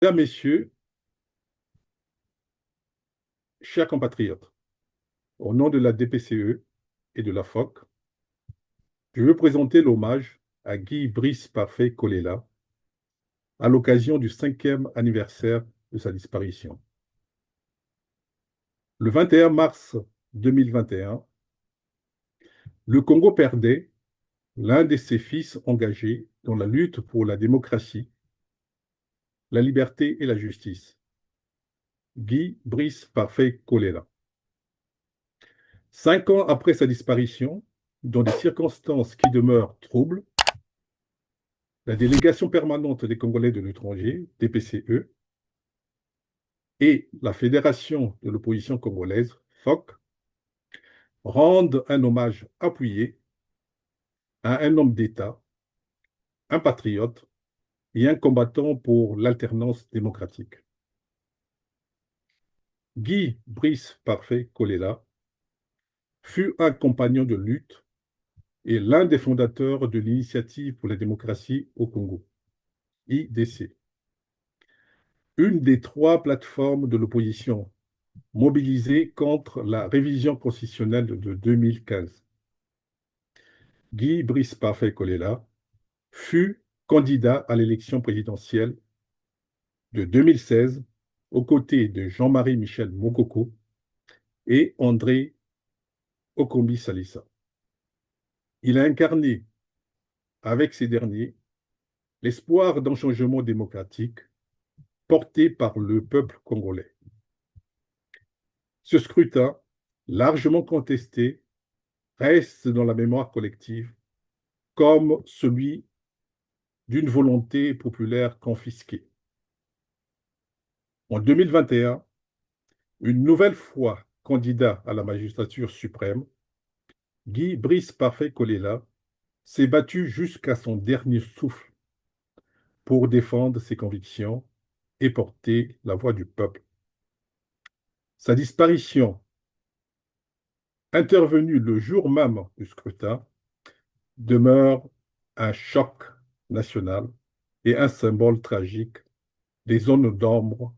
Mesdames, Messieurs, chers compatriotes, au nom de la DPCE et de la FOC, je veux présenter l'hommage à Guy Brice Parfait Kolela à l'occasion du 5e anniversaire de sa disparition. Le 21 mars 2021, le Congo perdait l'un de ses fils engagés dans la lutte pour la démocratie, la liberté et la justice, Guy Brice Parfait Kolela. 5 ans après sa disparition, dans des circonstances qui demeurent troubles, la délégation permanente des Congolais de l'étranger, DPCE, et la Fédération de l'opposition congolaise, FOC, rendent un hommage appuyé à un homme d'État, un patriote et un combattant pour l'alternance démocratique. Guy Brice Parfait Kolela fut un compagnon de lutte et l'un des fondateurs de l'Initiative pour la démocratie au Congo, IDC, une des 3 plateformes de l'opposition mobilisées contre la révision constitutionnelle de 2015. Guy Brice Parfait Kolela fut candidat à l'élection présidentielle de 2016 aux côtés de Jean-Marie Michel Mokoko et André Okombi Salissa. Il a incarné avec ces derniers l'espoir d'un changement démocratique porté par le peuple congolais. Ce scrutin, largement contesté, reste dans la mémoire collective comme celui d'une volonté populaire confisquée. En 2021, une nouvelle fois candidat à la magistrature suprême, Guy Brice Parfait Kolela s'est battu jusqu'à son dernier souffle pour défendre ses convictions et porter la voix du peuple. Sa disparition, intervenue le jour même du scrutin, demeure un choc national et un symbole tragique des zones d'ombre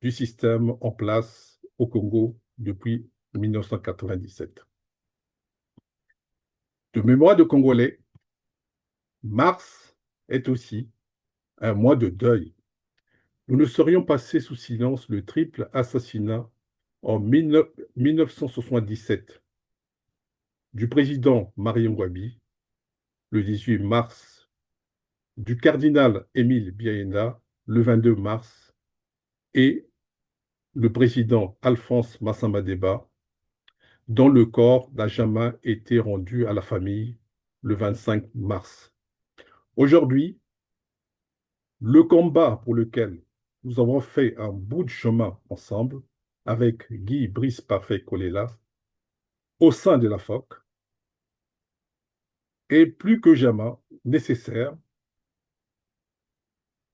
du système en place au Congo depuis 1997. De mémoire de Congolais, mars est aussi un mois de deuil. Nous ne saurions passer sous silence le triple assassinat en 1977 du président Marion Ngouabi, le 18 mars, du cardinal Émile Biaïna, le 22 mars, et le président Alphonse Massamadeba, dont le corps n'a jamais été rendu à la famille le 25 mars. Aujourd'hui, le combat pour lequel nous avons fait un bout de chemin ensemble avec Guy Brice Parfait Kolela au sein de la FOC est plus que jamais nécessaire.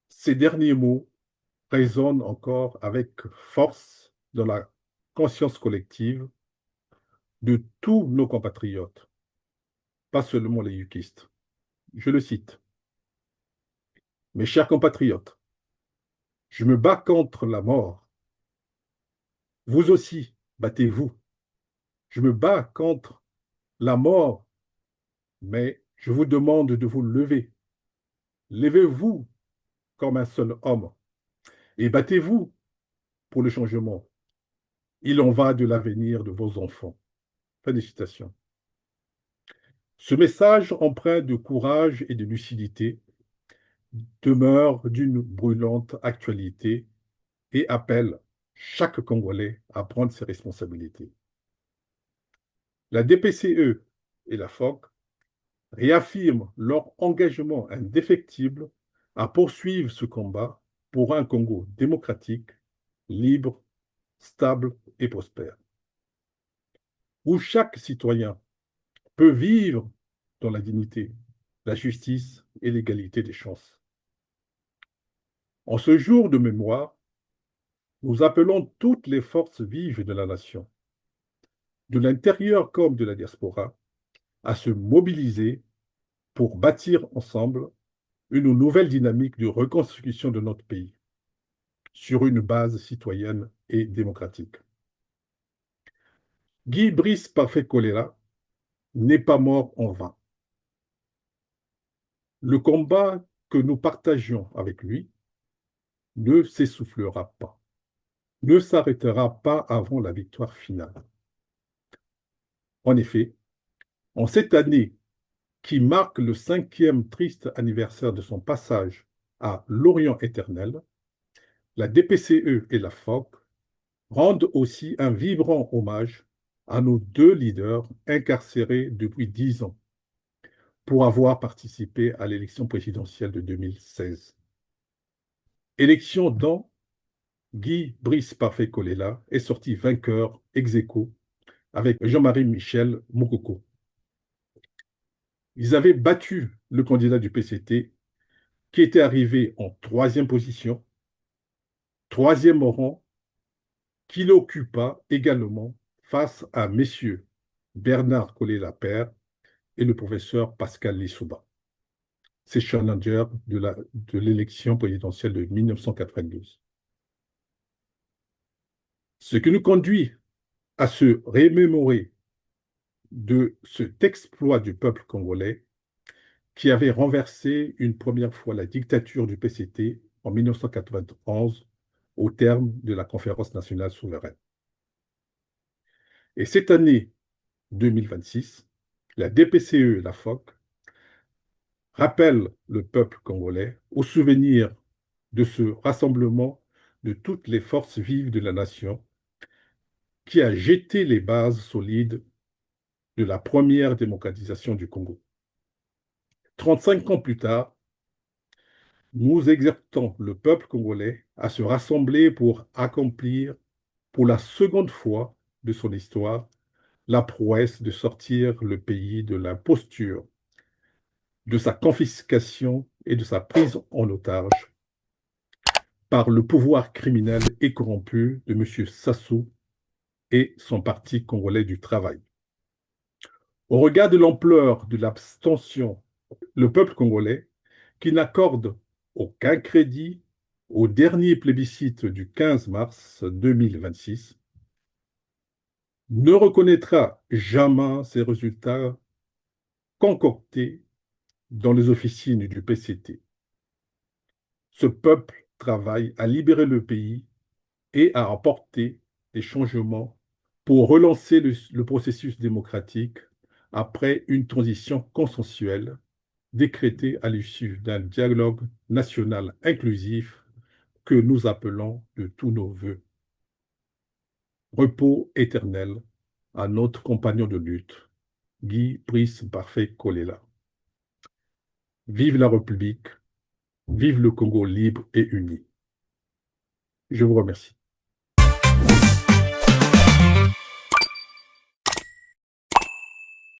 Ces derniers mots résonnent encore avec force dans la conscience collective de tous nos compatriotes, pas seulement les yukistes. Je le cite. Mes chers compatriotes, je me bats contre la mort. Vous aussi, battez-vous. Je me bats contre la mort, mais je vous demande de vous lever. Levez-vous comme un seul homme et battez-vous pour le changement. Il en va de l'avenir de vos enfants. Félicitations. Ce message empreint de courage et de lucidité demeure d'une brûlante actualité et appelle chaque Congolais à prendre ses responsabilités. La DPCE et la FOC réaffirment leur engagement indéfectible à poursuivre ce combat pour un Congo démocratique, libre, stable et prospère, où chaque citoyen peut vivre dans la dignité, la justice et l'égalité des chances. En ce jour de mémoire, nous appelons toutes les forces vives de la nation, de l'intérieur comme de la diaspora, à se mobiliser pour bâtir ensemble une nouvelle dynamique de reconstruction de notre pays. sur une base citoyenne et démocratique. Guy Brice Parfait Kolela n'est pas mort en vain. Le combat que nous partagions avec lui ne s'essoufflera pas, ne s'arrêtera pas avant la victoire finale. En effet, en cette année qui marque le 5e triste anniversaire de son passage à l'Orient éternel, la DPCE et la FOC rendent aussi un vibrant hommage à nos deux leaders incarcérés depuis 10 ans pour avoir participé à l'élection présidentielle de 2016. Élection dont Guy Brice Parfait Kolela est sorti vainqueur ex aequo avec Jean-Marie Michel Moukoko. Ils avaient battu le candidat du PCT qui était arrivé en 3e position, 3e au rang, qu'il occupa également face à messieurs Bernard Collet-Lapère et le professeur Pascal Lissouba. C'est challenger de l'élection présidentielle de 1992. Ce qui nous conduit à se remémorer de cet exploit du peuple congolais qui avait renversé une première fois la dictature du PCT en 1991 au terme de la conférence nationale souveraine. Et cette année 2026, la DPCE et la FOC rappellent le peuple congolais au souvenir de ce rassemblement de toutes les forces vives de la nation qui a jeté les bases solides de la première démocratisation du Congo. 35 ans plus tard, nous exhortons le peuple congolais à se rassembler pour accomplir, pour la seconde fois de son histoire, la prouesse de sortir le pays de l'imposture, de sa confiscation et de sa prise en otage par le pouvoir criminel et corrompu de M. Sassou et son Parti congolais du travail. Au regard de l'ampleur de l'abstention, le peuple congolais, qui n'accorde aucun crédit au dernier plébiscite du 15 mars 2026, ne reconnaîtra jamais ces résultats concoctés dans les officines du PCT. Ce peuple travaille à libérer le pays et à apporter des changements pour relancer le processus démocratique après une transition consensuelle décrétée à l'issue d'un dialogue national inclusif que nous appelons de tous nos voeux. Repos éternel à notre compagnon de lutte, Guy Brice Parfait Kolela. Vive la République, vive le Congo libre et uni. Je vous remercie.